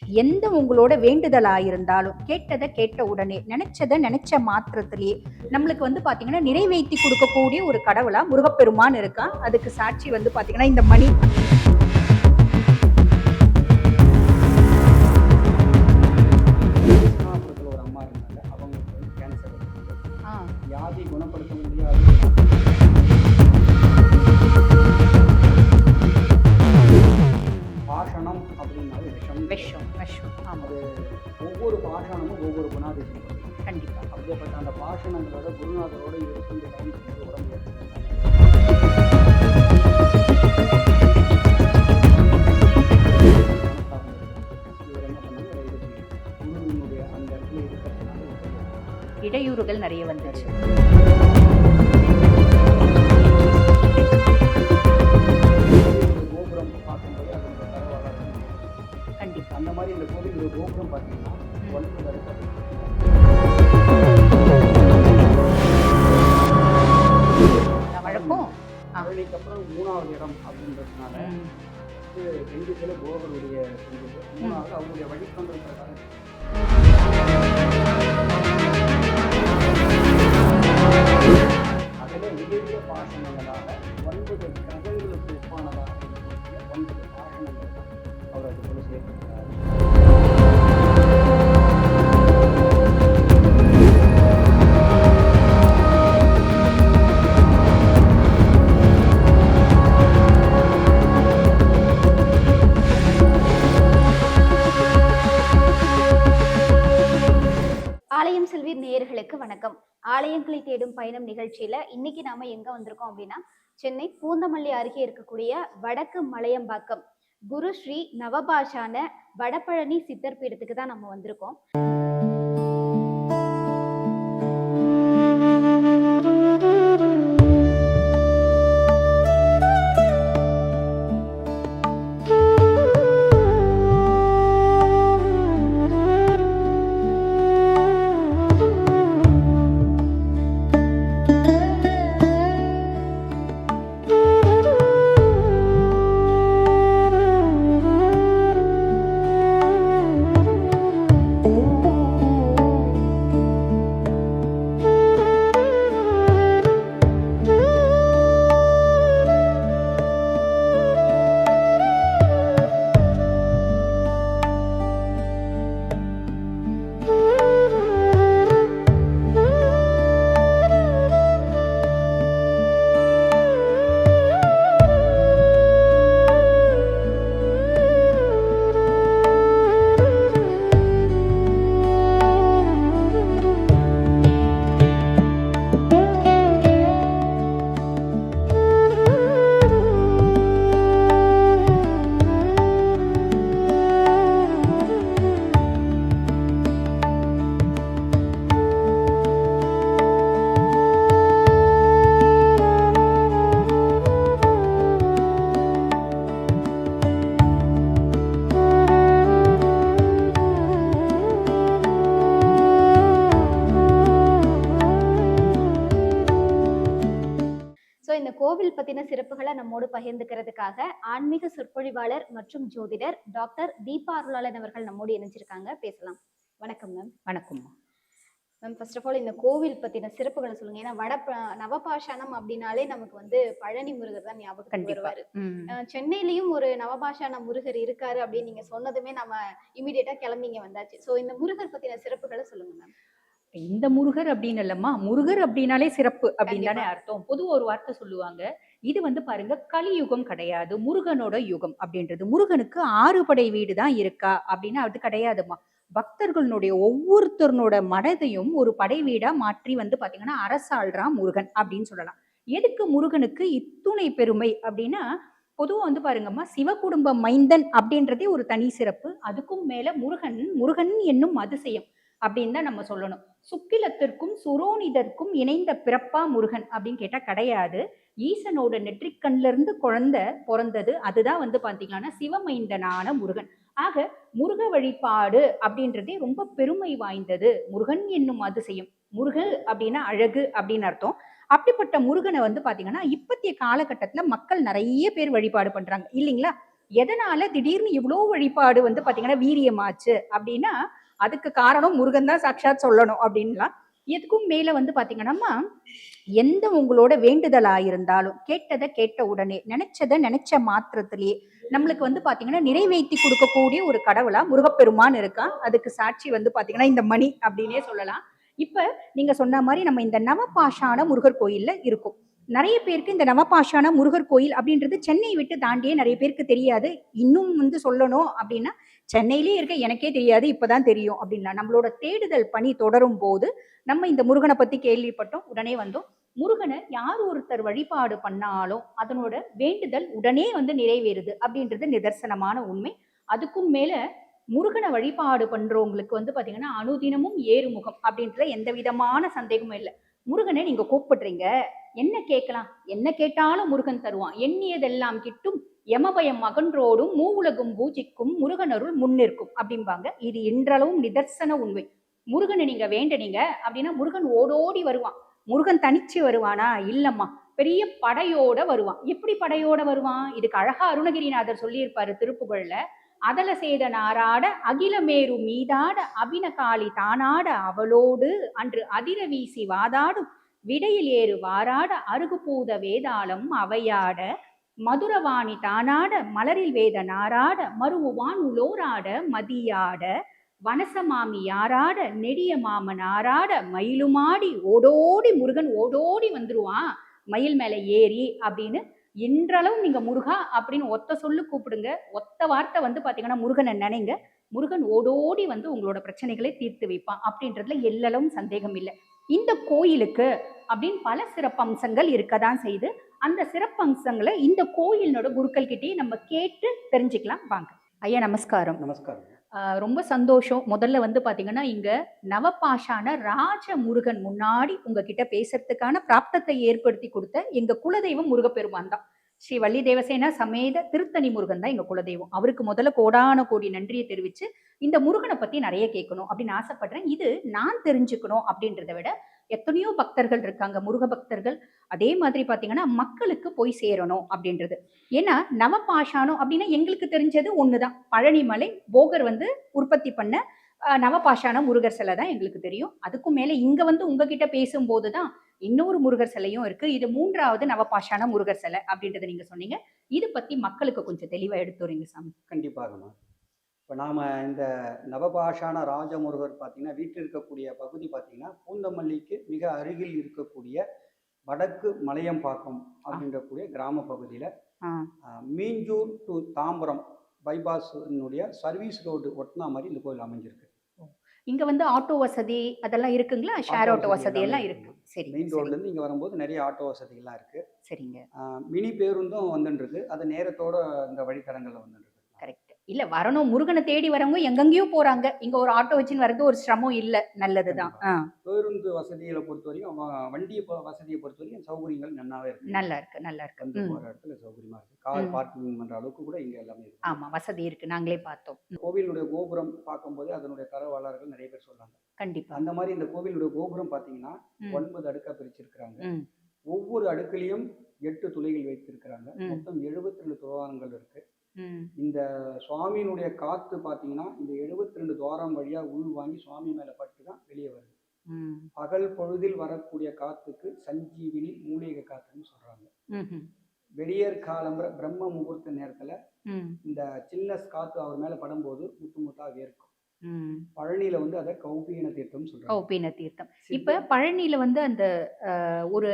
எந்த உங்களோட வேண்டுதலா இருந்தாலும் கேட்டதை கேட்ட உடனே நினைச்சதை நினைச்ச மாத்திரத்திலேயே நம்மளுக்கு வந்து பாத்தீங்கன்னா நிறைவேற்றி கொடுக்கக்கூடிய ஒரு கடவுளா முருகப்பெருமான் இருக்கான். அதுக்கு சாட்சி வந்து பாத்தீங்கன்னா இந்த மணி. ஒரு அம்மா இருந்தாங்க, அவங்களுக்கு வந்து கேன்சர் வியாதி குணப்படுத்த முடியாது. பாஷணம் அப்படின்னாலே விஷம். விஷம் விஷம். அது ஒவ்வொரு பாஷணமும் ஒவ்வொரு குணாதிசயம். கண்டிப்பா. அப்படிப்பட்ட அந்த பாஷணங்களோட குருநாதரோட இவர் வந்து பயணிச்சு உடம்பு இவர் என்ன பண்ணாங்க, குருவினுடைய அந்த இடத்துல இருக்கிறதுனால இடையூறுகள் நிறைய வந்துச்சு. கோபுரம் பார்க்கும்போது அது பரவாயில்ல. கண்டிப்பா. அந்த மாதிரி இந்த கோவில் கோபுரம் பார்த்தீங்கன்னா 9 அடுக்கு. வழக்கம் பழனிக்கு அப்புறம் 3வது இடம் அப்படின்றதுனால 2 கிலோ கோபருடைய 3வது அவருடைய வழித்தொண்டல் பிரகாரம் அதில் நிகழ்ந்த பாஷணங்களாக 9 கிரகங்களுக்கு ஒப்பானதாக 9 பாஷணங்கள் அவர் அதுக்குள்ள சேர்த்திருக்கிறார். ஆலயம் செல்வீர் நேயர்களுக்கு வணக்கம். ஆலயங்களை தேடும் பயணம் நிகழ்ச்சியில இன்னைக்கு நாம எங்க வந்திருக்கோம் அப்படின்னா, சென்னை பூந்தமல்லி அருகே இருக்கக்கூடிய வடக்கு மலையம்பாக்கம் குரு ஸ்ரீ நவபாஷான வடபழனி சித்தர் பீடத்துக்கு தான் நம்ம வந்திருக்கோம். இந்த கோவில் பத்தின சிறப்புகளை நம்மோடு பகிர்ந்துக்கிறதுக்காக ஆன்மீக சொற்பொழிவாளர் மற்றும் ஜோதிடர் டாக்டர் தீபா அருளாளன் அவர்கள் நம்மோடு இணைஞ்சிருக்காங்க. பேசலாம். வணக்கம் மேம். வணக்கம் மேம். ஃபர்ஸ்ட் ஆஃப் ஆல் இந்த கோவில் பத்தின சிறப்புகளை சொல்லுங்க. ஏன்னா நவபாஷானம் அப்படின்னாலே நமக்கு வந்து பழனி முருகர் தான் ஞாபகத்துக்கு வருவாரு. சென்னையிலயும் ஒரு நவபாஷான முருகர் இருக்காரு அப்படின்னு நீங்க சொன்னதுமே நம்ம இமீடியட்டா கிளம்பிங்க வந்தாச்சு. ஸோ இந்த முருகர் பத்தின சிறப்புகளை சொல்லுங்க மேம். இந்த முருகர் அப்படின்னு இல்லம்மா, முருகர் அப்படின்னாலே சிறப்பு அப்படின்னு தானே அர்த்தம். பொதுவா ஒரு வார்த்தை சொல்லுவாங்க, இது வந்து பாருங்க கலியுகம் கிடையாது, முருகனோட யுகம் அப்படின்றது. முருகனுக்கு 6 படை வீடு தான் இருக்கா அப்படின்னா அது கிடையாதுமா. பக்தர்களுடைய ஒவ்வொருத்தருனோட மனதையும் ஒரு படை வீடா மாற்றி வந்து பாத்தீங்கன்னா அரசாள்றான் முருகன் அப்படின்னு சொல்லலாம். எதுக்கு முருகனுக்கு இத்துணை பெருமை அப்படின்னா, பொதுவா வந்து பாருங்கம்மா, சிவகுடும்ப மைந்தன் அப்படின்றதே ஒரு தனி சிறப்பு. அதுக்கும் மேல முருகன் முருகன் என்னும் அதிசயம் அப்படின்னு தான் நம்ம சொல்லணும். சுக்கிலத்திற்கும் சுரோனிதற்கும் இணைந்த பிறப்பா முருகன் அப்படின்னு கேட்டா கிடையாது. ஈசனோட நெற்றிக்கண்ல இருந்து குழந்தை பிறந்தது, அதுதான் வந்து பாத்தீங்கன்னா சிவமைந்தனான முருகன். ஆக முருக வழிபாடு அப்படின்றதே ரொம்ப பெருமை வாய்ந்தது. முருகன் என்னும் அதிசயம். முருகல் அப்படின்னா அழகு அப்படின்னு அர்த்தம். அப்படிப்பட்ட முருகனை வந்து பாத்தீங்கன்னா இப்பத்திய காலகட்டத்துல மக்கள் நிறைய பேர் வழிபாடு பண்றாங்க இல்லைங்களா? எதனால திடீர்னு இவ்வளோ வழிபாடு வந்து பாத்தீங்கன்னா வீரியமாச்சு அப்படின்னா அதுக்கு காரணம் முருகன் தான் சாட்சாத் சொல்லணும் அப்படின்லாம். எதுக்கும் மேல வந்து பாத்தீங்கன்னா எந்த உங்களோட வேண்டுதலா இருந்தாலும் கேட்டதை கேட்ட உடனே நினைச்சதை நினைச்ச மாத்திரத்திலேயே நம்மளுக்கு வந்து பாத்தீங்கன்னா நிறைவேற்றி கொடுக்கக்கூடிய ஒரு கடவுளா முருகப்பெருமான் இருக்கான். அதுக்கு சாட்சி வந்து பாத்தீங்கன்னா இந்த மணி அப்படின்னே சொல்லலாம். இப்ப நீங்க சொன்ன மாதிரி நம்ம இந்த நவபாஷான முருகர் கோயில்ல இருக்கும். நிறைய பேருக்கு இந்த நவபாஷான முருகர் கோயில் அப்படின்றது சென்னை விட்டு தாண்டியே நிறைய பேருக்கு தெரியாது. இன்னும் வந்து சொல்லணும் அப்படின்னா சென்னையிலே இருக்க எனக்கே தெரியாது, இப்பதான் தெரியும் அப்படின்லாம். நம்மளோட தேடுதல் பணி தொடரும் போது நம்ம இந்த முருகனை பத்தி கேள்விப்பட்டோம், உடனே வந்தோம். முருகனை யார் ஒருத்தர் வழிபாடு பண்ணாலும் அதனோட வேண்டுதல் உடனே வந்து நிறைவேறுது அப்படின்றது நிதர்சனமான உண்மை. அதுக்கும் மேல முருகனை வழிபாடு பண்றவங்களுக்கு வந்து பாத்தீங்கன்னா அனுதினமும் ஏறுமுகம் அப்படின்ற எந்த விதமான சந்தேகமும் இல்லை. முருகனை நீங்க கூப்பிடுறீங்க, என்ன கேட்கலாம், என்ன கேட்டாலும் முருகன் தருவான், எண்ணியதெல்லாம் கிட்டும், யமபயம் அகன்றோடும், மூவுலகும் பூஜிக்கும், முருகனருள் முன்னிற்கும் அப்படிம்பாங்க. இது இன்றளவும் நிதர்சன உண்மை. முருகனை நீங்க வேண்டனீங்க அப்படின்னா முருகன் ஓடோடி வருவான். முருகன் தனிச்சு வருவானா? இல்லம்மா, பெரிய படையோட வருவான். எப்படி படையோட வருவான்? இதுக்கு அழகா அருணகிரிநாதர் சொல்லியிருப்பாரு திருப்புகழ்ல. அதல சேத நாராட அகிலமேரு மீதாட அபினகாளி தானாட அவளோடு அன்று அதிர வீசி வாதாடும் விடையில் ஏறு வாராட அருகுபூத வேதாளம் அவையாட மதுரவாணி தானாட மலரில் வேத நாராட மருவுவான் உலோராட மதியாட வனசமாமி யாராட நெடிய மாமன் ஆராட மயிலுமாடி ஓடோடி முருகன் ஓடோடி வந்துருவான் மயில் மேல ஏறி அப்படின்னு. இன்றளவும் நீங்க முருகா அப்படின்னு ஒத்த சொல்லு கூப்பிடுங்க, ஒத்த வார்த்தை வந்து பாத்தீங்கன்னா முருகனை நினைங்க, முருகன் ஓடோடி வந்து உங்களோட பிரச்சனைகளை தீர்த்து வைப்பான் அப்படின்றதுல எல்லளவும் சந்தேகம் இல்லை. இந்த கோயிலுக்கு அப்படின்னு பல சிறப்பம்சங்கள் இருக்கதான் செய்து, அந்த சிறப்பம்சங்களை இந்த கோயிலோட குருக்கள் கிட்டே நம்ம கேட்டு தெரிஞ்சுக்கலாம் வாங்க. ஐயா நமஸ்காரம். நமஸ்காரம். ரொம்ப சந்தோஷம். முதல்ல வந்து பாத்தீங்கன்னா இங்க நவபாஷான ராஜ முருகன் முன்னாடி உங்ககிட்ட பேசுறதுக்கான பிராப்தத்தை ஏற்படுத்தி கொடுத்த எங்க குலதெய்வம் முருகப்பெருமான் தான். ஸ்ரீ வள்ளி தேவசேனா சமேத திருத்தணி முருகன் தான் எங்க குலதெய்வம். அவருக்கு முதல்ல கோடான கோடி நன்றியை தெரிவிச்சு இந்த முருகனை பத்தி நிறைய கேட்கணும் அப்படின்னு ஆசைப்படுறேன். இது நான் தெரிஞ்சுக்கணும் அப்படின்றத விட எத்தனையோ பக்தர்கள் இருக்காங்க, முருக பக்தர்கள். அதே மாதிரி பாத்தீங்கன்னா மக்களுக்கு போய் சேரணும் அப்படின்றது. ஏன்னா நவபாஷானம் அப்படின்னா எங்களுக்கு தெரிஞ்சது ஒண்ணுதான், பழனிமலை போகர் வந்து உற்பத்தி பண்ண நவபாஷான முருகர் சிலை தான் எங்களுக்கு தெரியும். அதுக்கும் மேல இங்க வந்து உங்ககிட்ட பேசும்போதுதான் இன்னொரு முருகர் சிலையும் இருக்கு. இது 3வது நவபாஷான முருகர் சிலை அப்படின்றத நீங்க சொன்னீங்க. இது பத்தி மக்களுக்கு கொஞ்சம் தெளிவா எடுத்துறீங்க சாமி. கண்டிப்பாகமா. இப்போ நாம் இந்த நவபாஷான ராஜமுருகர் பார்த்தீங்கன்னா வீட்டில் இருக்கக்கூடிய பகுதி பார்த்தீங்கன்னா பூந்தமல்லிக்கு மிக அருகில் இருக்கக்கூடிய வடக்கு மலையம்பாக்கம் அப்படின்றக்கூடிய கிராம பகுதியில் மீஞ்சூர் டு தாம்பரம் பைபாஸினுடைய சர்வீஸ் ரோடு ஒட்டினா மாதிரி இந்த கோயில் அமைஞ்சிருக்கு. இங்க வந்து ஆட்டோ வசதி அதெல்லாம் இருக்குங்களா? ஷேர் ஆட்டோ வசதி எல்லாம் இருக்கு. சரி, மெயின் ரோட்லேருந்து இங்கே வரும்போது நிறைய ஆட்டோ வசதிகள்லாம் இருக்குது. சரிங்க. மினி பேருந்தும் வந்துருக்கு, அது நேரத்தோட இந்த வழித்தடங்களில் வந்துருக்கு. கரெக்ட். இல்ல வரணும், முருகனை தேடி வரவங்க எங்கெங்கயோ போறாங்க, இங்க ஒரு ஆட்டோ வச்சுன்னு வரது ஒரு சிரமம் இல்ல, நல்லதுதான். பேருந்து வசதிகளை பொறுத்த வரைக்கும் வண்டி வசதியை பொறுத்த வரைக்கும் சௌகரியங்கள் நல்லாவே இருக்கு. நல்லா இருக்கு, நல்லா இருக்கு. வந்து போற இடத்துல சௌகரியமா இருக்கு. கார் பார்க்கிங் பண்ற அளவுக்கு கூட இங்க எல்லாமே இருக்கு. ஆமா, வசதி இருக்கு, நாங்களே பார்த்தோம். கோவிலுடைய கோபுரம் பார்க்கும்போது அதனுடைய தரவாளர்கள் நிறைய பேர் சொல்றாங்க. கண்டிப்பா. அந்த மாதிரி இந்த கோவிலுடைய கோபுரம் பாத்தீங்கன்னா 9 அடுக்கா பிரிச்சிருக்கிறாங்க. ஒவ்வொரு அடுக்குலயும் 8 துளைகள் வைத்திருக்கிறாங்க. மொத்தம் 72 துவாரங்கள் இருக்கு. இந்த சுவாமியினுடைய காத்து பாத்தீங்கன்னா இந்த 72 துவாரம் வழியா உள் வாங்கி சுவாமி மேல பட்டு தான் வெளியே வருது. பகல் பொழுதில் வரக்கூடிய காத்துக்கு சஞ்சீவினி மூலிகை காத்துன்னு சொல்றாங்க. வெடியற் காலம் பிரம்ம முகூர்த்த நேரத்துல இந்த சில்னஸ் காத்து அவர் மேல படும்போது முத்து முத்தா வேர்க்கும். பழனியில வந்து அதை கௌபீன தீர்த்தம் சொல்றாங்க. கௌபீன தீர்த்தம். இப்ப பழனியில வந்து அந்த ஒரு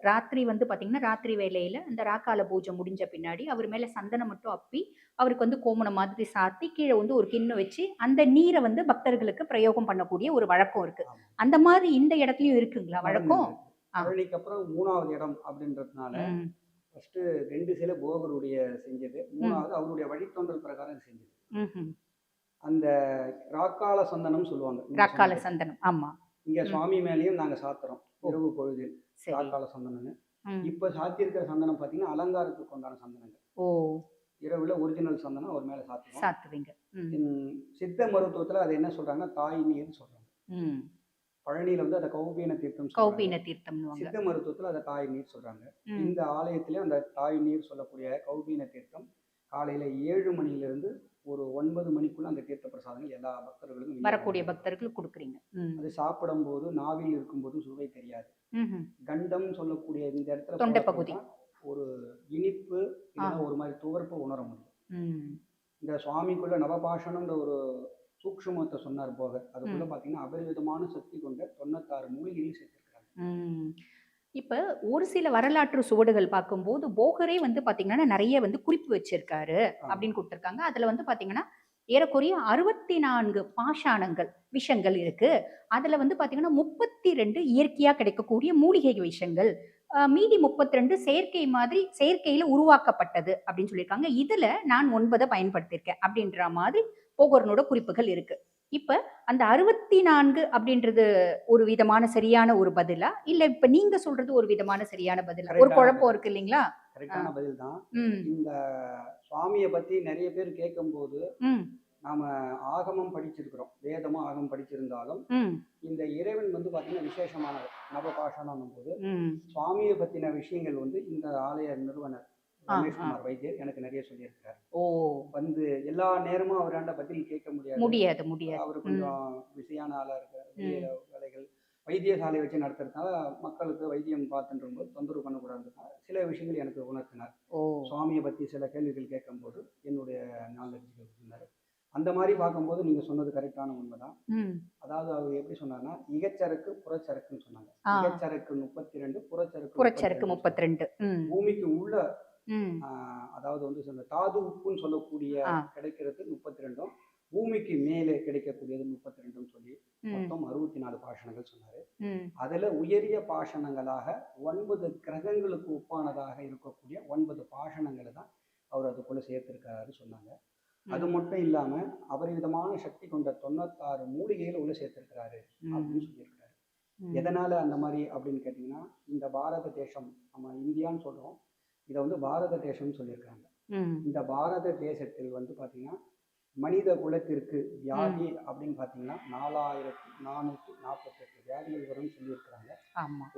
ராத்திரி வந்து பாத்தீங்கன்னா ராத்திரி வேளையில அந்த ராக்கால பூஜை முடிஞ்ச பின்னாடி அவர் மேல சந்தனம் மட்டும் அப்பி அவருக்கு வந்து கோமணம் மாதிரி சாத்தி கீழே வந்து ஒரு கிண்ணம் வச்சு அந்த நீரை வந்து பக்தர்களுக்கு பிரயோகம் பண்ணக்கூடிய ஒரு வழக்கம் இருக்கு. அந்த மாதிரி இந்த இடத்துலயும் இருக்குங்களா வழக்கம்? பழனிக்கு அப்புறம் 3வது இடம் அப்படின்றதுனால ஃபர்ஸ்ட் 2 சிலை போகருடைய செஞ்சது, 3வது அவருடைய வழித்தோன்றல் பிரகாரம் செஞ்சது. அந்த ராக்கால சந்தனம் சொல்லுவாங்க. ராக்கால சந்தனம். ஆமா. இங்க சுவாமி மேலேயும் நாங்க சாத்துறோம் இரவு பொழுதில் ராக்கால சந்தனம்னு. இப்ப சாத்தி இருக்கிற சந்தனம் பாத்தீங்கன்னா அலங்காரத்துக்கு உண்டான சந்தனங்கள். இரவுல ஒரிஜினல் சந்தனம் அவர் மேல சாத்துவீங்க. சித்த மருத்துவத்துல அது என்ன சொல்றாங்கன்னா தாய் நீர்னு சொல்றாங்க. பழனியில வந்து அதை கௌபீன தீர்த்தம். கௌபீன தீர்த்தம். சித்த மருத்துவத்துல அதை தாய் நீர் சொல்றாங்க. இந்த ஆலயத்திலயும் அந்த தாய் நீர் சொல்லக்கூடிய கௌபீன தீர்த்தம் காலையில் 7 மணியிலிருந்து ஒரு 9 மணிக்குள்ள அந்த தீர்த்த பிரசாதங்கள் எல்லா பக்தர்களுக்கும் வரக்கூடிய பக்தர்களுக்கு கொடுக்குறீங்க. அது சாப்பிடும்போது நாவில் இருக்கும்போது சுவை தெரியாது. கண்டம் சொல்லக்கூடிய இந்த இடத்துல தொண்டை பகுதி ஒரு இனிப்பு இல்லைன்னா ஒரு மாதிரி துவர்ப்பு உணர முடியும். இந்த சுவாமிக்குள்ள நவபாஷணம்ன்ற ஒரு சூக்ஷ்மத்தை சொன்னார் போகர். அதுக்குள்ள பார்த்தீங்கன்னா அபரிவிதமான சக்தி கொண்ட 96 மூலிகைகள் சேர்த்திருக்கிறாங்க. இப்ப ஒரு சில வரலாற்று சுவடுகள் பார்க்கும்போது போகரே வந்து பாத்தீங்கன்னா நிறைய வந்து குறிப்பு வச்சிருக்காரு அப்படின்னு கொடுத்திருக்காங்க. அதுல வந்து பாத்தீங்கன்னா ஏறக்குறைய 64 பாஷாணங்கள் விஷங்கள் இருக்கு. அதுல வந்து பாத்தீங்கன்னா 32 இயற்கையா கிடைக்கக்கூடிய மூலிகை விஷங்கள், மீதி 32 செயற்கை மாதிரி செயற்கையில உருவாக்கப்பட்டது அப்படின்னு சொல்லியிருக்காங்க. இதுல நான் 9 பயன்படுத்தியிருக்கேன் அப்படின்ற மாதிரி போகரனோட குறிப்புகள் இருக்கு. இப்ப அந்த 64 அப்படின்றது ஒரு விதமான சரியான ஒரு பதிலா, இல்ல இப்ப நீங்க சொல்றது ஒரு விதமான சரியான பதிலா? ஒரு குழப்பம் இருக்கு இல்லைங்களா? கரெக்டான பதில் தான். இந்த சுவாமியை பத்தி நிறைய பேர் கேட்கும்போது நாம ஆகமம் படிச்சிருக்கிறோம், வேதமும் ஆகமம் படிச்சிருந்தாலும் இந்த இறைவன் வந்து பாத்தீங்கன்னா விசேஷமானது. நவபாஷாணம் போது சுவாமியை பத்தின விஷயங்கள் வந்து இந்த ஆலய நிறுவனர் ரமேஷ்குமார் வைத்தியர் எனக்கு நிறைய சொல்லியிருக்கிறார். வந்து எல்லா நேரமும் அவராண்ட பதில் கேட்க முடியாது. அவர் கொஞ்சம் பிஸியான ஆளா இருக்கார். வேலைகள் வைத்தியசாலை வச்சு நடத்துறதுனால மக்களுக்கு வைத்தியம் பார்த்துட்டு போது தொந்தரவு பண்ணக்கூடாதுனால சில விஷயங்கள் எனக்கு உணர்த்தினார். சுவாமியை பத்தி சில கேள்விகள் கேட்கும்போது என்னுடைய நாலேஜ் சொன்னார். அந்த மாதிரி பார்க்கும்போது நீங்க சொன்னது கரெக்டான உண்மைதான். அதாவது அவர் எப்படி சொன்னார்னா இகச்சரக்கு புறச்சரக்குன்னு சொன்னாங்க. இகச்சரக்கு 32, புறச்சரக்கு 32. பூமிக்கு உள்ள அதாவது வந்து சொல்ல தாது உப்புன்னு சொல்லக்கூடிய கிடைக்கிறது 32, பூமிக்கு மேலே கிடைக்கக்கூடியது 32 சொல்லி மொத்தம் 64 பாஷணங்கள் சொன்னாரு. அதுல உயரிய பாஷணங்களாக 9 கிரகங்களுக்கு ஒப்பானதாக இருக்கக்கூடிய 9 பாஷணங்களை தான் அவர் அதுக்குள்ள சேர்த்திருக்காரு சொன்னாங்க. அது மட்டும் இல்லாம அபரிவிதமான சக்தி கொண்ட 96 மூலிகைகளை உள்ள சேர்த்திருக்கிறாரு அப்படின்னு சொல்லியிருக்காரு. எதனால அந்த மாதிரி அப்படின்னு கேட்டீங்கன்னா, இந்த பாரத தேசம் நம்ம இந்தியான்னு சொல்றோம், இதை வந்து பாரத தேசம்னு சொல்லியிருக்காங்க. இந்த பாரத தேசத்தில் வந்து பாத்தீங்கன்னா மனித குலத்திற்கு வியாதி அப்படின்னு பாத்தீங்கன்னா 4448 வியாதிகள் வரும்னு சொல்லியிருக்கிறாங்க.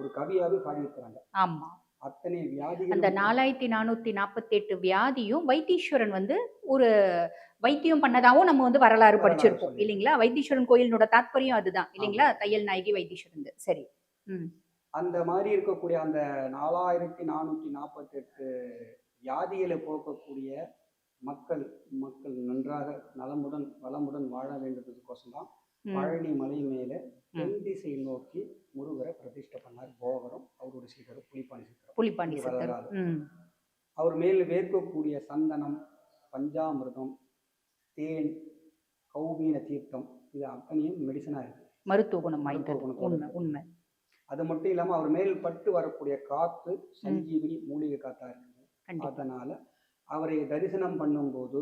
ஒரு கவியாவே பாடியிருக்கிறாங்க. அத்தனை வியாதிகள், அந்த 4448 வியாதியும் வைத்தீஸ்வரன் வந்து ஒரு வைத்தியம் பண்ணதாவும் நம்ம வந்து வரலாறு படிச்சிருப்போம் இல்லைங்களா? வைத்தீஸ்வரன் கோயிலோட தாத்பரியம் அதுதான் இல்லைங்களா? தையல் நாயகி வைத்தீஸ்வரன். சரி. அந்த மாதிரி இருக்கக்கூடிய அந்த 4448 வியாதிகளை போக்கக்கூடிய மக்கள் நன்றாக நலமுடன் வளமுடன் வாழ வேண்டியதுக்கோசம் தான் பழனி மலை மேல தென் திசை நோக்கி முருகரை பிரதிஷ்டை பண்ணார் போகரும் அவருடைய சீடரும் புலிப்பாணி சித்தர். அவர் மேல் வேர்க்கக்கூடிய சந்தனம், பஞ்சாமிர்தம், தேன், கௌபீன தீர்த்தம் இது அத்தனையும் மெடிசனா இருக்கு, மருத்துவ குணம் வாய்ந்தது. உண்மை. அது மட்டும் இல்லாம அவர் மேல் பட்டு வரக்கூடிய காத்து சஞ்சீவினி மூலிகை காத்தா இருக்குது. அதனால அவரை தரிசனம் பண்ணும்போது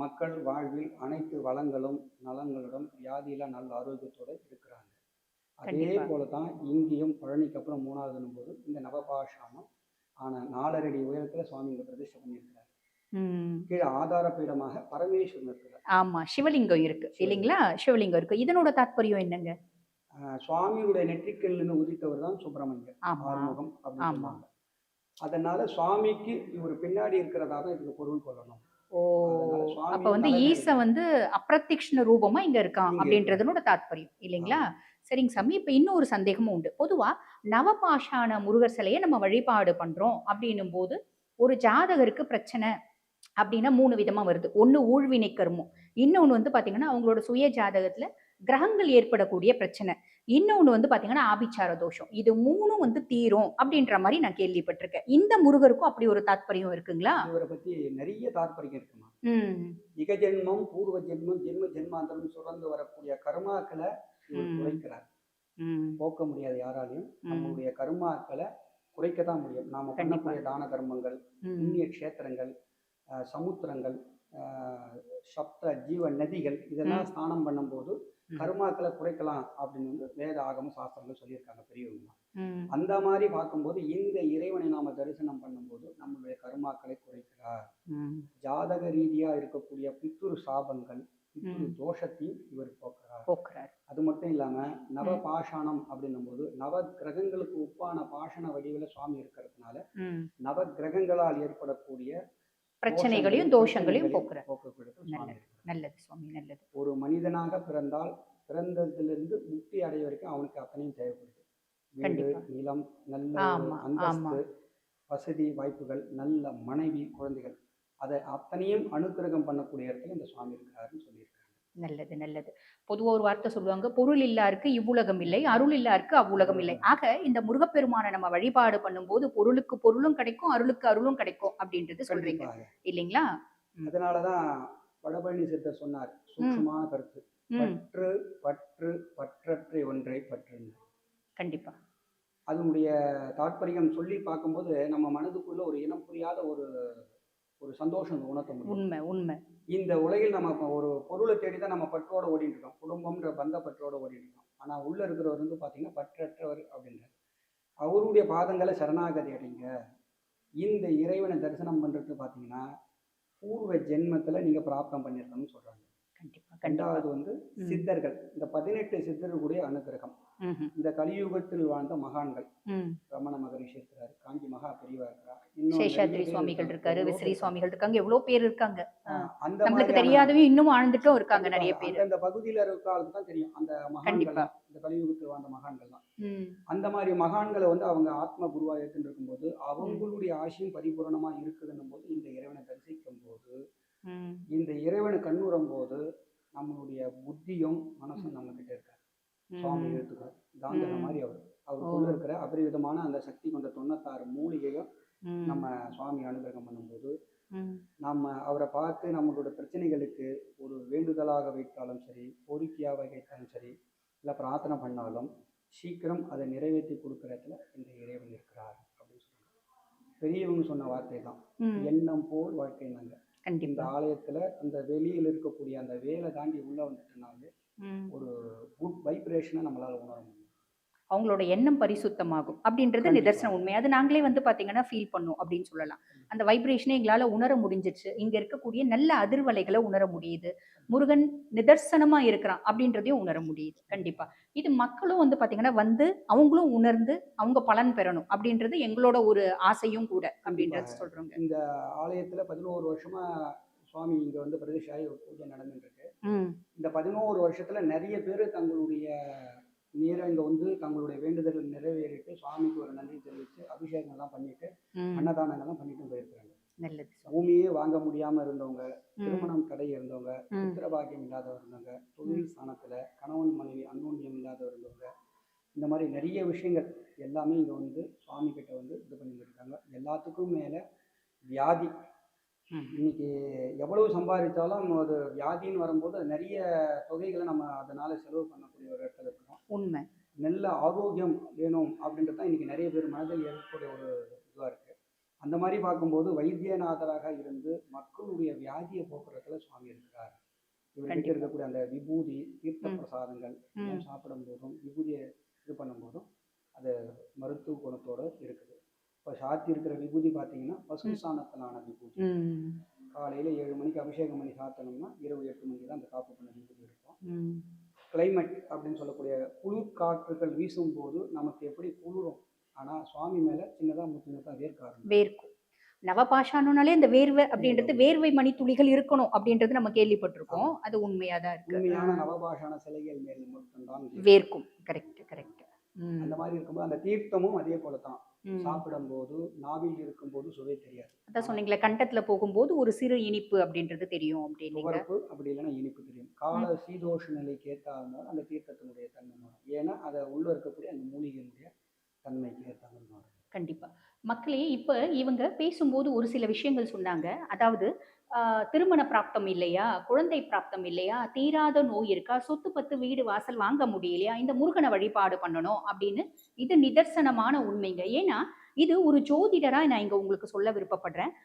மக்கள் வாழ்வில் அனைத்து வளங்களும் நலங்களுடன் வியாதியில நல்ல ஆரோக்கியத்தோடு இருக்கிறாங்க. அதே போலதான் இங்கேயும் பழனிக்கு அப்புறம் 3வது போது இந்த நவபாஷாணம் ஆன 4.5 அடி உயரத்துல சுவாமி இங்க பிரதிஷ்டை பண்ணியிருக்கிறார். கீழே ஆதார பீடமாக பரமேஸ்வரன் இருக்கிறார். ஆமா, சிவலிங்கம் இருக்கு இல்லைங்களா? சிவலிங்கம் இருக்கு. இதனோட தாத்பரியம் என்னங்க? சுவாமியுடைய நெற்றிக்கல் நின்று உதித்தவர் தான் சுப்பிரமணியர், ஆறுமுகம் அப்படின்னு. அதனால சுவாமிக்கு இவர் பின்னாடி இருக்கிறதா தான் இதுக்கு பொருள் கொள்ளணும். அப்ப வந்து ஈசன் வந்து அப்பிரத்யக்ஷ ரூபமா இங்க இருக்கான் அப்படின்றதனோட தாத்பரியம் இல்லைங்களா? சரிங்க சாமி. இப்ப இன்னொரு சந்தேகமும் உண்டு. பொதுவா நவபாஷாண முருகர் சிலையை நம்ம வழிபாடு பண்றோம் அப்படின்னும் போது ஒரு ஜாதகருக்கு பிரச்சனை அப்படின்னா 3 விதமா வருது. ஒண்ணு ஊழ்வினை கர்மம், இன்னொன்னு வந்து பாத்தீங்கன்னா அவங்களோட சுய ஜாதகத்துல கிரகங்கள் ஏற்படக்கூடிய பிரச்சனை, இன்னொன்னு வந்து பாத்தீங்கன்னா ஆபிச்சார தோஷம். இது 3ம் வந்து தீரும் அப்படின்ற மாதிரி நான் கேள்விப்பட்டிருக்கேன். இந்த முருகருக்கும் அப்படி ஒரு தாத்பரியம் இருக்குங்களா? இவரை பத்தி நிறைய தாத்பரியம் இருக்குமா. இக ஜென்மம், பூர்வ ஜென்மம், ஜென்மாந்தரம் சுரந்து வரக்கூடிய கர்மாக்களை குறைக்கிறார். போக்க முடியாது யாராலையும். நம்மளுடைய கர்மாக்களை குறைக்கத்தான் முடியும். நாம பண்ணக்கூடிய தான கர்மங்கள், புண்ணிய கஷேத்திரங்கள், சமுத்திரங்கள், சப்த ஜீவ நதிகள் இதெல்லாம் ஸ்நானம் பண்ணும்போது கர்மாக்களை குறைக்கலாம் அப்படின்னு வந்து வேத ஆகம சாஸ்திரங்கள் சொல்லியிருக்காங்க பெரியவங்க. அந்த மாதிரி பார்க்கும்போது இந்த இறைவனை நாம தரிசனம் பண்ணும்போது நம்மளுடைய கர்மாக்களை குறைக்கிறார். ஜாதக ரீதியா இருக்கக்கூடிய பித்துரு சாபங்கள், பித்துரு தோஷத்தையும் இவர் போக்குறார். அது மட்டும் இல்லாம நவபாஷாணம் அப்படின்னும் போது நவ கிரகங்களுக்கு ஒப்பான பாஷண வடிவில் சுவாமி இருக்கிறதுனால நவ கிரகங்களால் ஏற்படக்கூடிய பிரச்சனைகளையும் தோஷங்களையும் போக்குறார். போக்கக்கூடிய சுவாமி நல்லது இருக்கிறார். நல்லது சுவாமி, நல்லது. ஒரு மனிதனாக பிறந்தால் பிறந்ததிலிருந்து முக்தி அடைய வரைக்கும் அவனுக்கு அத்தனையும் தேவைப்படுது. வீடு, கண்டிப்பா. நிலம், நல்ல ஆமா ஆமா அந்தஸ்து, வசதி வாய்ப்புகள், நல்ல மனைவி, குழந்தைகள், அதை அத்தனையும் அனுக்கிரகம் பண்ணக்கூடிய இடத்துல இந்த சுவாமி இருக்கிறாருன்னு சொல்லியிருக்காங்க. நல்லது நல்லது. பொதுவா ஒரு வார்த்தை சொல்லுவாங்க, பொருள் இல்லாருக்கு இவ்வுலகம் இல்லை, அருள் இல்லாருக்கு அவ்வுலகம் இல்லை. ஆக இந்த முருகப்பெருமானை நம்ம வழிபாடு பண்ணும்போது பொருளுக்கு பொருளும் கிடைக்கும், அருளுக்கு அருளும் கிடைக்கும் அப்படின்றது சொல்றீங்க கண்டிப்பாக. இல்லைங்களா? அதனாலதான் வடபழனி சித்தர் சொன்னார், சூக்ஷ்மமான கருத்து, பற்று பற்று பற்றற்றை ஒன்றை பற்றுன்னு. கண்டிப்பா. அதனுடைய தாற்பயம் சொல்லி பார்க்கும்போது நம்ம மனதுக்குள்ள ஒரு இனம் புரியாத ஒரு ஒரு சந்தோஷம் உணர்த்த முடியும். உண்மை உண்மை. இந்த உலகில் நம்ம ஒரு பொருளை தேடி தான் நம்ம பற்றோட ஓடிட்டு இருக்கோம், குடும்பம்ன்ற பந்த பற்றோட ஓடிட்டு இருக்கோம். ஆனா உள்ள இருக்கிறவர் வந்து பாத்தீங்கன்னா பற்றற்றவர் அப்படின்றார். அவருடைய பாதங்களை சரணாகதி அடைங்க. இந்த இறைவனை தரிசனம் பண்றது பாத்தீங்கன்னா பூர்வ ஜென்மத்துல நீங்க பிராப்தம் பண்ணிருக்கணும்னு சொல்றாங்க. கண்டிப்பா கண்டிப்பா. ரெண்டாவது வந்து சித்தர்கள், இந்த 18 சித்தர்களுடைய அனுகிரகம். இந்த கலியுகத்தில் வாழ்ந்த மகான்கள், ரமண மகரிஷி இருக்கிறாரு, காஞ்சி மகா பெரியவா இருக்கிறார், சேஷாத்ரி சுவாமிகள் இருக்காரு, விசிறி சுவாமிகள் இருக்காங்க, எவ்வளவு பேர் இருக்காங்க. அந்த நம்மளுக்கு தெரியாதவங்க இன்னும் வாழ்ந்துட்டும் இருக்காங்க நிறைய பேர். அந்த பகுதியில இருக்கிறவங்களுக்கு தான் தெரியும் அந்த மகான்கள், இந்த கலியுகத்தில் வாழ்ந்த மகான்கள் தான். அந்த மாதிரி மகான்களை வந்து அவங்க ஆத்ம குருவா ஏற்று இருக்கும்போது அவங்களுடைய ஆசையும் பரிபூரணமா இருக்குதுன்னும் போது இந்த இறைவனை தரிசிக்கும் போது, இந்த இறைவனை கண்ணுறும் போது நம்மளுடைய புத்தியும் மனசும் நம்ம கிட்ட இருக்காரு. சுவாமி எடுத்துக்கிறார் காந்தன மாதிரி அவருக்குள்ள இருக்கிற அபரிவிதமான அந்த சக்தி கொண்ட 96 மூலிகையும் நம்ம சுவாமி அனுகிரகம் பண்ணும்போது நம்ம அவரை பார்த்து நம்மளோட பிரச்சனைகளுக்கு ஒரு வேண்டுதலாக வைத்தாலும் சரி, கோரிக்கையாக வைத்தாலும் சரி, இல்லை பிரார்த்தனை பண்ணாலும் சீக்கிரம் அதை நிறைவேற்றி கொடுக்கறதுல இந்த இறைவன் இருக்கிறார் அப்படின்னு சொல்லுவாங்க. பெரியவங்க சொன்ன வார்த்தை தான், எண்ணம் போல் வாழ்க்கை. நாங்கள் இந்த ஆலயத்துல அந்த வெளியில் இருக்கக்கூடிய அந்த வேலை தாண்டி உள்ள வந்துட்டனாலே ஒரு குட் வைப்ரேஷனை நம்மளால உணர முடியும். அவங்களோட எண்ணம் பரிசுத்தமாகும் அப்படின்றது நிதர்சன உண்மை. அது நாங்களே வந்து பாத்தீங்கன்னா ஃபீல் பண்ணும் அப்படின்னு சொல்லலாம். அந்த வைப்ரேஷனை எங்களால உணர முடிஞ்சிச்சு. இங்க இருக்கக்கூடிய நல்ல அதிர்வலைகளை உணர முடியுது. முருகன் நிதர்சனமா இருக்கிறான் அப்படின்றதையும் உணர முடியுது. கண்டிப்பா. இது மக்களும் வந்து பாத்தீங்கன்னா வந்து அவங்களும் உணர்ந்து அவங்க பலன் பெறணும் அப்படின்றது எங்களோட ஒரு ஆசையும் கூட அப்படின்றது சொல்றோங்க. இந்த ஆலயத்துல 11 வருஷமா சுவாமி இங்க வந்து பிரதிஷ்டாயி பூஜை நடந்துட்டு இருக்கு. இந்த 11 வருஷத்துல நிறைய பேர் தங்களுடைய நேரம் இங்க வந்து தங்களுடைய வேண்டுதல் நிறைவேறிட்டு சுவாமிக்கு ஒரு நன்றி தெரிவித்து அபிஷேகங்கள்லாம் பண்ணிட்டு அன்னதானங்கள்லாம் பண்ணிட்டு போயிருக்கிறாங்க. பூமியே வாங்க முடியாம இருந்தவங்க, திருமணம் தடை இருந்தவங்க, புத்திர பாக்கியம் இல்லாதவர் இருந்தவங்க, தொழில் ஸ்தானத்துல கணவன் மனைவி அன்னோன்யம் இல்லாதவர் இருந்தவங்க, இந்த மாதிரி நிறைய விஷயங்கள் எல்லாமே இங்க வந்து சுவாமி கிட்ட வந்து இது பண்ணிட்டு இருக்காங்க. எல்லாத்துக்கும் மேல வியாதி, இன்னைக்கு எவ்வளவு சம்பாதிச்சாலும் ஒரு வியாதின்னு வரும்போது நிறைய தொகைகளை நம்ம அதனால செலவு பண்ணக்கூடிய ஒரு இடத்துல இருக்கிறோம். உண்மை. நல்ல ஆரோக்கியம் வேணும் அப்படின்றது தான் இன்னைக்கு நிறைய பேர் மனதில் ஏற்படக்கூடிய ஒரு இதுவாக இருக்கு. அந்த மாதிரி பார்க்கும்போது வைத்தியநாதராக இருந்து மக்களுடைய வியாதியை போக்குறதுல சுவாமி இருக்கிறார். இவர்கிட்ட இருக்கக்கூடிய அந்த விபூதி தீர்த்த பிரசாதங்கள் சாப்பிடும் போதும் விபூதியை இது பண்ணும் போதும் அது மருத்துவ குணத்தோடு இருக்குது. இப்போ சாத்தி இருக்கிற விபூதி பார்த்தீங்கன்னா பசு சாணத்திலான விபூதி. காலையில் 7 மணிக்கு அபிஷேகம் பண்ணி சாத்தணும்னா இரவு 8 மணிக்கு தான் அந்த காப்பு பண்ண விபூதி இருக்கும். கிளைமேட் அப்படின்னு சொல்லக்கூடிய குளிர் காற்றுகள் வீசும் போது நமக்கு எப்படி குளிரும், ஆனால் சுவாமி மேலே சின்னதாக முத்துமுத்தாக வேர்க்கும். நவபாஷானாலே இந்த வேர்வை அப்படின்றது வேர்வை மணி துளிகள் இருக்கணும் அப்படின்றது நம்ம கேள்விப்பட்டிருக்கோம். அது உண்மையா தான் இருக்கு. உண்மையான நவபாஷான சிலைகள் மேல் மட்டும்தான் வேர்க்கும். Correct correct. அந்த மாதிரி இருக்கும்போது அந்த தீர்த்தமும் அதே போல தான். சாப்பிடும் போது நாவில் இருக்கும் போது சுவை தெரியாது. அதான் சொன்னீங்களே, கண்டத்துல போகும்போது ஒரு சிறு இனிப்பு அப்படின்றது தெரியும் அப்படின்னு. அப்படி இல்லைன்னா இனிப்பு தெரியும். கால சீதோஷ நிலைக்கு ஏற்றாமல் அந்த தீர்த்தத்தினுடைய தன்மை மாறும். ஏன்னா அதை உள்ள இருக்கக்கூடிய அந்த மூலிகையினுடைய தன்மைக்கு ஏற்றாமல் மாறும். கண்டிப்பா. மக்களே, இப்ப இவங்க பேசும்போது ஒரு சில விஷயங்கள் சொன்னாங்க. அதாவது திருமண பிராப்தம் இல்லையா, குழந்தை பிராப்தம் இல்லையா, தீராத நோய் இருக்கா, சொத்து பத்து வீடு வாசல் வாங்க முடியலையா, இந்த முருகனை வழிபாடு பண்ணணும் அப்படின்னு. இது நிதர்சனமான உண்மைங்க. ஏன்னா இது ஒரு ஜோதிடரா நான் இங்க உங்களுக்கு சொல்ல விருப்பப்படுறேன்.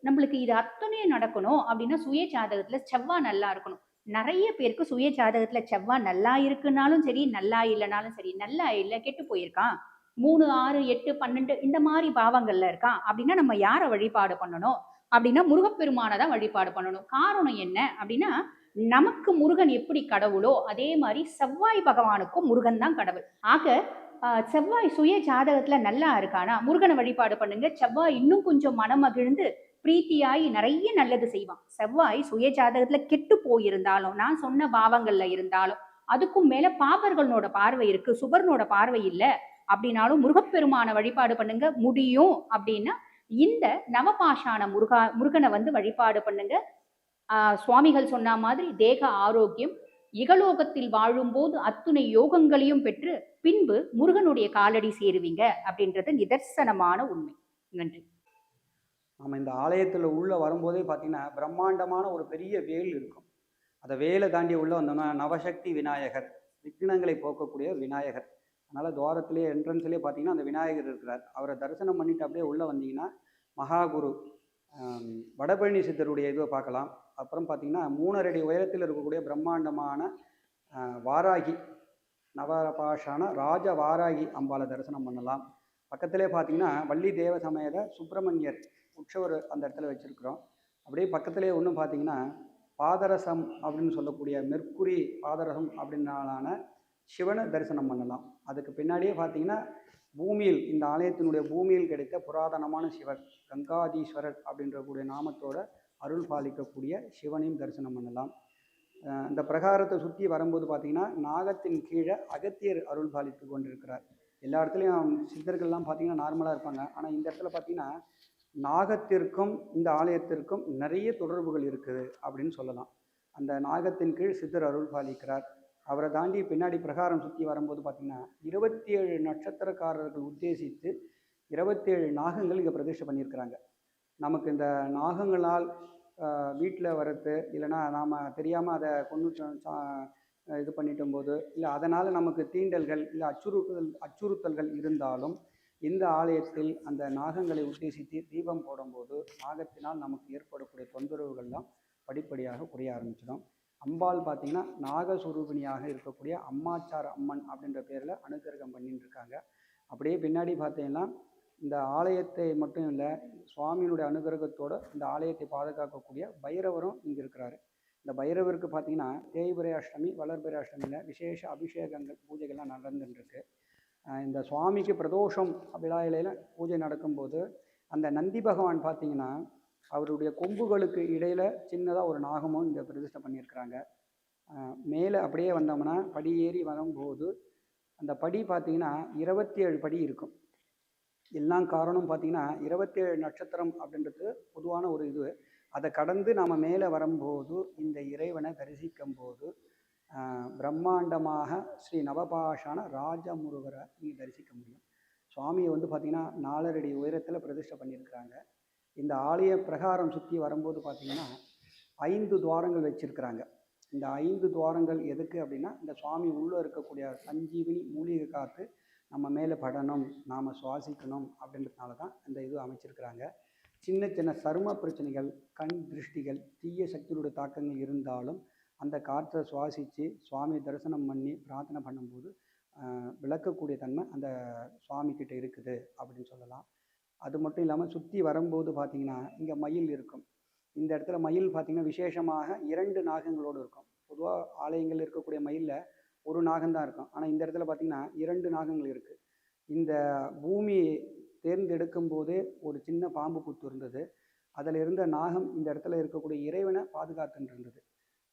நம்மளுக்கு இது அத்தனையும் நடக்கணும் அப்படின்னா சுய ஜாதகத்துல செவ்வாய் நல்லா இருக்கணும். நிறைய பேருக்கு சுய ஜாதகத்துல செவ்வாய் நல்லா இருக்குனாலும் சரி, நல்லா இல்லைனாலும் சரி, நல்லா இல்லை கெட்டு போயிருக்கான், 3, 6, 8, 12 இந்த மாதிரி பாவங்கள்ல இருக்கான் அப்படின்னா நம்ம யாரை வழிபாடு பண்ணணும் அப்படின்னா முருகப்பெருமானை தான் வழிபாடு பண்ணணும். காரணம் என்ன அப்படின்னா, நமக்கு முருகன் எப்படி கடவுளோ அதே மாதிரி செவ்வாய் பகவானுக்கும் முருகன் தான் கடவுள். ஆக செவ்வாய் சுய ஜாதகத்துல நல்லா இருக்கானா முருகனை வழிபாடு பண்ணுங்க. செவ்வாய் இன்னும் கொஞ்சம் மனமகிழ்ந்து பிரீத்தியாய் நிறைய நல்லது செய்வான். செவ்வாய் சுய ஜாதகத்துல கெட்டு போயிருந்தாலும், நான் சொன்ன பாவங்கள்ல இருந்தாலும், அதுக்கும் மேல பாபர்களோட பார்வை இருக்கு, சுபர்னோட பார்வை இல்ல அப்படின்னாலும் முருகப்பெருமான வழிபாடு பண்ணுங்க முடியும். அப்படின்னா இந்த நவபாஷான முருகனை வந்து வழிபாடு பண்ணுங்க. சுவாமிகள் சொன்ன மாதிரி தேக ஆரோக்கியம், இகலோகத்தில் வாழும்போது அத்துணை யோகங்களையும் பெற்று பின்பு முருகனுடைய காலடி சேருவீங்க அப்படின்றது நிதர்சனமான உண்மை. நன்றி. நம்ம இந்த ஆலயத்தில் உள்ள வரும்போதே பார்த்தீங்கன்னா பிரம்மாண்டமான ஒரு பெரிய வேல் இருக்கும். அந்த வேலை தாண்டி உள்ள வந்தோம்னா நவசக்தி விநாயகர், விக்னங்களை போக்கக்கூடிய விநாயகர். அதனால் துவாரத்திலே என்ட்ரன்ஸ்லேயே பார்த்தீங்கன்னா அந்த விநாயகர் இருக்கிறார். அவரை தரிசனம் பண்ணிட்டு அப்படியே உள்ளே வந்தீங்கன்னா மகாகுரு வடபழனி சித்தருடைய இதுவை பார்க்கலாம். அப்புறம் பார்த்தீங்கன்னா 3.5 அடி உயரத்தில் இருக்கக்கூடிய பிரம்மாண்டமான வாராகி நவபாஷான ராஜ வாராகி அம்பாலை தரிசனம் பண்ணலாம். பக்கத்திலே பார்த்தீங்கன்னா வள்ளி தேவ சமேத சுப்பிரமணியர் உற்சவர் அந்த இடத்துல வச்சுருக்கிறோம். அப்படியே பக்கத்திலே ஒன்றும் பார்த்தீங்கன்னா பாதரசம் அப்படின்னு சொல்லக்கூடிய மெர்க்குரி பாதரசம் அப்படின்னாலான சிவனை தரிசனம் பண்ணலாம். அதுக்கு பின்னாடியே பார்த்தீங்கன்னா பூமியில், இந்த ஆலயத்தினுடைய பூமியில் கிடைத்த புராதனமான சிவர் கங்காதீஸ்வரர் அப்படின்ற கூடிய நாமத்தோட அருள் பாலிக்கக்கூடிய சிவனையும் தரிசனம் பண்ணலாம். இந்த பிரகாரத்தை சுற்றி வரும்போது பார்த்தீங்கன்னா நாகத்தின் கீழே அகத்தியர் அருள் பாலித்து கொண்டிருக்கிறார். எல்லா இடத்துலையும் சித்தர்கள்லாம் பார்த்தீங்கன்னா நார்மலாக இருப்பாங்க. ஆனால் இந்த இடத்துல பார்த்தீங்கன்னா நாகத்திற்கும் இந்த ஆலயத்திற்கும் நிறைய தொடர்புகள் இருக்குது அப்படின்னு சொல்லலாம். அந்த நாகத்தின் கீழ் சித்தர் அருள் பாலிக்கிறார். அவரை தாண்டி பின்னாடி பிரகாரம் சுற்றி வரும்போது பார்த்திங்கன்னா 27 நட்சத்திரக்காரர்கள் உத்தேசித்து 27 நாகங்கள் இங்கே பிரதிஷ்டை பண்ணியிருக்கிறாங்க. நமக்கு இந்த நாகங்களால் வீட்டில் வரது, இல்லைனா நாம் தெரியாமல் அதை கொண்டு இது பண்ணிட்டும் போது, இல்லை அதனால் நமக்கு தீண்டல்கள் இல்லை அச்சுறுத்தல்கள் இருந்தாலும் இந்த ஆலயத்தில் அந்த நாகங்களை உத்தேசித்து தீபம் போடும்போது நாகத்தினால் நமக்கு ஏற்படக்கூடிய தொந்தரவுகள்லாம் படிப்படியாக குறைய ஆரம்பிச்சிடும். அம்பாள் பார்த்திங்கன்னா நாகஸ்வரூபிணியாக இருக்கக்கூடிய அம்மாச்சார் அம்மன் அப்படின்ற பேரில் அனுகிரகம் பண்ணிட்டு இருக்காங்க. அப்படியே பின்னாடி பார்த்தீங்கன்னா இந்த ஆலயத்தை மட்டும் இல்லை, சுவாமியினுடைய அனுகிரகத்தோடு இந்த ஆலயத்தை பாதுகாக்கக்கூடிய பைரவரும் இங்கே இருக்கிறாரு. இந்த பைரவருக்கு பார்த்திங்கன்னா தேய்பிரை அஷ்டமி வளர்பிரை அஷ்டமியில் விசேஷ அபிஷேகங்கள் பூஜைகள்லாம் நடந்துட்டுருக்கு. இந்த சுவாமிக்கு பிரதோஷம் விழாயிலையில் பூஜை நடக்கும்போது அந்த நந்தி பகவான் பார்த்திங்கன்னா அவருடைய கொம்புகளுக்கு இடையில் சின்னதாக ஒரு நாகமும் இங்கே பிரதிஷ்டை பண்ணியிருக்கிறாங்க. மேலே அப்படியே வந்தோம்னா படி ஏறி வரும்போது அந்த படி பார்த்திங்கன்னா 27 படி இருக்கும். எல்லாம் காரணம் பார்த்திங்கன்னா 27 நட்சத்திரம் அப்படின்றது பொதுவான ஒரு இது. அதை கடந்து நாம் மேலே வரும்போது இந்த இறைவனை தரிசிக்கும் போது பிரம்மாண்டமாக ஸ்ரீ நவபாஷான ராஜமுருகரை நீங்கள் தரிசிக்க முடியும். சுவாமியை வந்து பார்த்திங்கன்னா 4.5 அடி உயரத்தில் பிரதிஷ்டை பண்ணியிருக்கிறாங்க. இந்த ஆலய பிரகாரம் சுற்றி வரும்போது பார்த்திங்கன்னா 5 துவாரங்கள் வச்சுருக்கிறாங்க. இந்த 5 துவாரங்கள் எதுக்கு அப்படின்னா இந்த சுவாமி உள்ளே இருக்கக்கூடிய சஞ்சீவினி மூலிகை காற்று நம்ம மேலே படணும், நாம் சுவாசிக்கணும் அப்படின்றதுனால தான் இந்த இது அமைச்சிருக்கிறாங்க. சின்ன சின்ன சரும பிரச்சனைகள், கண் திருஷ்டிகள், தீய சக்தியுடைய தாக்கங்கள் இருந்தாலும் அந்த காற்றை சுவாசித்து சுவாமியை தரிசனம் பண்ணி பிரார்த்தனை பண்ணும்போது விளக்கக்கூடிய தன்மை அந்த சுவாமிக்கிட்ட இருக்குது அப்படின்னு சொல்லலாம். அது மட்டும் இல்லாமல் சுற்றி வரும்போது பார்த்திங்கன்னா இங்கே மயில் இருக்கும். இந்த இடத்துல மயில் பார்த்திங்கன்னா விசேஷமாக 2 நாகங்களோடு இருக்கும். பொதுவாக ஆலயங்கள் இருக்கக்கூடிய மயிலில் ஒரு நாகம்தான் இருக்கும். ஆனால் இந்த இடத்துல பார்த்திங்கன்னா 2 நாகங்கள் இருக்குது. இந்த பூமி தேர்ந்தெடுக்கும் போதே ஒரு சின்ன பாம்பு புத்து இருந்தது. அதில் இருந்த நாகம் இந்த இடத்துல இருக்கக்கூடிய இறைவனை பாதுகாத்துட்டு இருந்தது.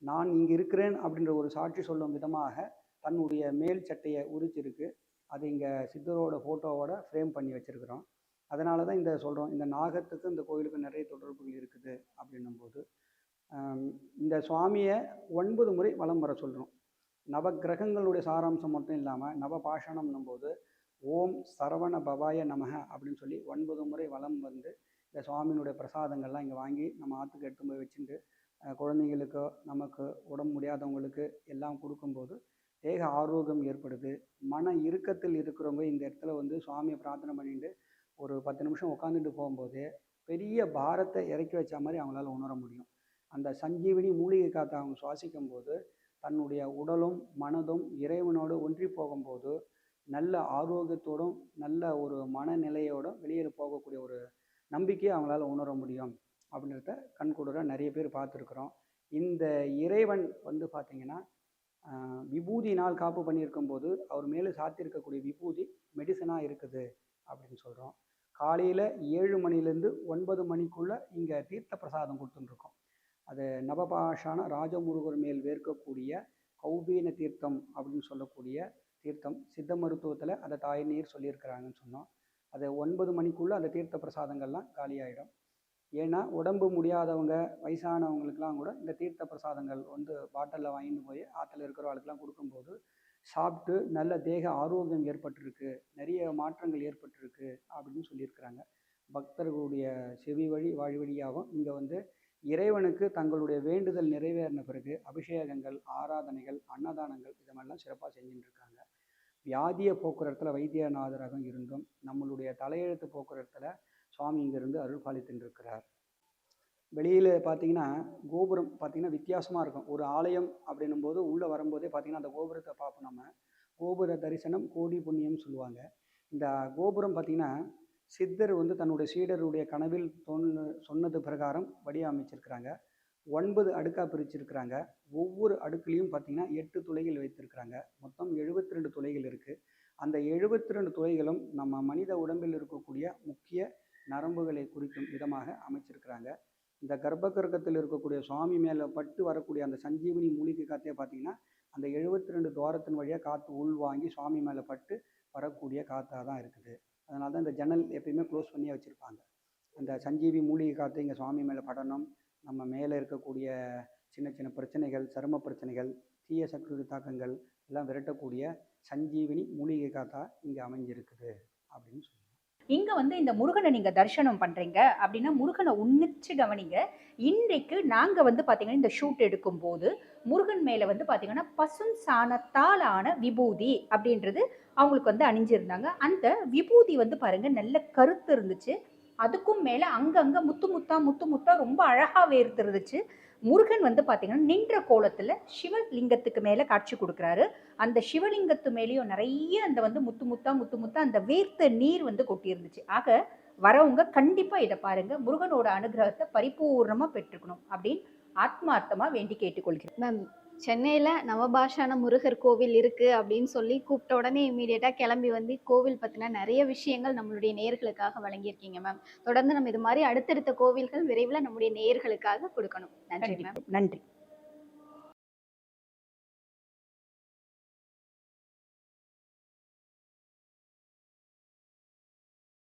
நான் இங்கே இருக்கிறேன் அப்படின்ற ஒரு சாட்சி சொல்லும் விதமாக தன்னுடைய மேல் சட்டையை உரிச்சிருக்கு. அது இங்கே சித்தரோட ஃபோட்டோவோட ஃப்ரேம் பண்ணி வச்சுருக்கிறோம். அதனால தான் இந்த சொல்கிறோம், இந்த நாகத்துக்கு இந்த கோயிலுக்கு நிறைய தொடர்புகள் இருக்குது அப்படின்னும்போது இந்த சுவாமியை 9 முறை வலம் வர சொல்கிறோம். நவகிரகங்களுடைய சாராம்சம் மட்டும் இல்லாமல் நவபாஷணம்னும் போது ஓம் சரவண பவாய நமக அப்படின்னு சொல்லி 9 முறை வலம் வந்து இந்த சுவாமியினுடைய பிரசாதங்கள்லாம் இங்கே வாங்கி நம்ம ஆற்றுக்கு எடுத்து போய் வச்சுட்டு குழந்தைங்களுக்கோ நமக்கு உடம்பு முடியாதவங்களுக்கு எல்லாம் கொடுக்கும்போது தேக ஆரோக்கியம் ஏற்படுது. மன இறுக்கத்தில் இருக்கிறவங்க இந்த இடத்துல வந்து சுவாமியை பிரார்த்தனை பண்ணிட்டு ஒரு 10 நிமிஷம் உட்காந்துட்டு போகும்போது பெரிய பாரத்தை இறக்கி வச்ச மாதிரி அவங்களால உணர முடியும். அந்த சஞ்சீவினி மூலிகை காற்றை அவங்க சுவாசிக்கும் போது தன்னுடைய உடலும் மனதும் இறைவனோடு ஒன்றி போகும்போது நல்ல ஆரோக்கியத்தோடும் நல்ல ஒரு மனநிலையோடும் வெளியே போகக்கூடிய ஒரு நம்பிக்கையை அவங்களால உணர முடியும் அப்படின்றத கண்கூட நிறைய பேர் பார்த்துருக்குறோம். இந்த இறைவன் வந்து பார்த்திங்கன்னா விபூதினால் காப்பு பண்ணியிருக்கும் போது அவர் மேலே சாத்தியிருக்கக்கூடிய விபூதி மெடிசனாக இருக்குது அப்படின்னு சொல்கிறோம். காலையில் 7 மணிலேருந்து 9 மணிக்குள்ளே இங்கே தீர்த்த பிரசாதம் கொடுத்துட்டுருக்கோம். அது நவபாஷான ராஜமுருகர் மேல் வேர்க்கக்கூடிய கௌபீன தீர்த்தம் அப்படின்னு சொல்லக்கூடிய தீர்த்தம். சித்த மருத்துவத்தில் அதை தாய்நீர் சொல்லியிருக்கிறாங்கன்னு சொன்னோம். அது 9 மணிக்குள்ளே அந்த தீர்த்த பிரசாதங்கள்லாம் காலியாகிடும். ஏன்னா உடம்பு முடியாதவங்க, வயசானவங்களுக்கெல்லாம் கூட இந்த தீர்த்த பிரசாதங்கள் வந்து பாட்டிலில் வாங்கிட்டு போய் ஆற்றுல இருக்கிறவங்களுக்கெல்லாம் கொடுக்கும்போது சாப்பிட்டு நல்ல தேக ஆரோக்கியம் ஏற்பட்டிருக்கு, நிறைய மாற்றங்கள் ஏற்பட்டிருக்கு அப்படின்னு சொல்லியிருக்கிறாங்க. பக்தர்களுடைய செவி வழி வாழி வழியாகவும் இங்கே வந்து இறைவனுக்கு தங்களுடைய வேண்டுதல் நிறைவேறின பிறகு அபிஷேகங்கள், ஆராதனைகள், அன்னதானங்கள் இது மாதிரிலாம் சிறப்பாக செஞ்சுட்டு இருக்காங்க. வியாதியை போக்குறதுல வைத்தியநாதராக இருந்தும் நம்மளுடைய தலையெழுத்து போக்குறதுல சுவாமி இங்கிருந்து அருள் பாலித்துட்டு இருக்கிறார். வெளியில் பார்த்தீங்கன்னா கோபுரம் பார்த்தீங்கன்னா வித்தியாசமாக இருக்கும். ஒரு ஆலயம் அப்படின்னும் போது உள்ளே வரும்போதே பார்த்தீங்கன்னா அந்த கோபுரத்தை பார்ப்போம். நம்ம கோபுர தரிசனம் கோடி புண்ணியம்னு சொல்லுவாங்க. இந்த கோபுரம் பார்த்தீங்கன்னா சித்தர் வந்து தன்னுடைய சீடருடைய கனவில் சொன்னது பிரகாரம் வடிவமைச்சிருக்கிறாங்க. 9 அடுக்காக பிரிச்சிருக்கிறாங்க. ஒவ்வொரு அடுக்குலையும் பார்த்தீங்கன்னா 8 துளைகள் வைத்திருக்கிறாங்க. மொத்தம் 72 துளைகள் இருக்குது. அந்த 72 துளைகளும் நம்ம மனித உடம்பில் இருக்கக்கூடிய முக்கிய நரம்புகளை குறிக்கும் விதமாக அமைச்சிருக்கிறாங்க. இந்த கர்ப்பகிரகத்தில் இருக்கக்கூடிய சுவாமி மேலே பட்டு வரக்கூடிய அந்த சஞ்சீவினி மூலிகை காற்றே பார்த்தீங்கன்னா அந்த 72 துவாரத்தின் வழியாக காற்று உள்வாங்கி சுவாமி மேலே பட்டு வரக்கூடிய காற்றாக தான் இருக்குது. அதனால தான் இந்த ஜன்னல் எப்பயுமே க்ளோஸ் பண்ணி வச்சுருப்பாங்க. அந்த சஞ்சீவி மூலிகை காற்று இங்கே சுவாமி மேலே படணும். நம்ம மேலே இருக்கக்கூடிய சின்ன சின்ன பிரச்சனைகள், சரும பிரச்சனைகள், தீய சக்தி தாக்கங்கள் எல்லாம் விரட்டக்கூடிய சஞ்சீவினி மூலிகை காற்றா இங்கே அமைஞ்சிருக்குது அப்படின்னு சொல்லுவாங்க. இங்க வந்து இந்த முருகனை நீங்க தரிசனம் பண்றீங்க அப்படின்னா முருகனை உன்னிச்சு கவனிங்க. இன்றைக்கு நாங்க வந்து பாத்தீங்கன்னா இந்த ஷூட் எடுக்கும் போது முருகன் மேல வந்து பாத்தீங்கன்னா பசும் சாணத்தால் ஆன விபூதி அப்படின்றது அவங்களுக்கு வந்து அணிஞ்சிருந்தாங்க. அந்த விபூதி வந்து பாருங்க நல்ல கருத்து இருந்துச்சு. அதுக்கும் மேல அங்கங்க முத்து முத்தா முத்து முத்தா ரொம்ப அழகா வேர்த்து இருந்துச்சு. முருகன் வந்து பாத்தீங்கன்னா நின்ற கோலத்துல சிவலிங்கத்துக்கு மேல காட்சி கொடுக்குறாரு. அந்த சிவலிங்கத்து மேலேயும் நிறைய அந்த வந்து முத்து முத்தா முத்து முத்தா அந்த வேர்த்த நீர் வந்து கொட்டி இருந்துச்சு. ஆக வரவங்க கண்டிப்பா இதை பாருங்க. முருகனோட அனுகிரகத்தை பரிபூர்ணமா பெற்றுக்கணும் அப்படின்னு ஆத்மார்த்தமா வேண்டி கேட்டுக்கொள்கிறேன். மேம், சென்னையில நவபாஷான முருகர் கோவில் இருக்கு அப்படின்னு சொல்லி கூப்பிட்ட உடனே இமீடியட்டா கிளம்பி வந்து கோவில் பத்தின நிறைய விஷயங்கள் நம்மளுடைய நேயர்களுக்காக வழங்கியிருக்கீங்க மேம். தொடர்ந்து நம்ம இது மாதிரி அடுத்தடுத்த கோவில்கள் விரைவில் நம்முடைய நேயர்களுக்காக கொடுக்கணும். நன்றி மேம். நன்றி.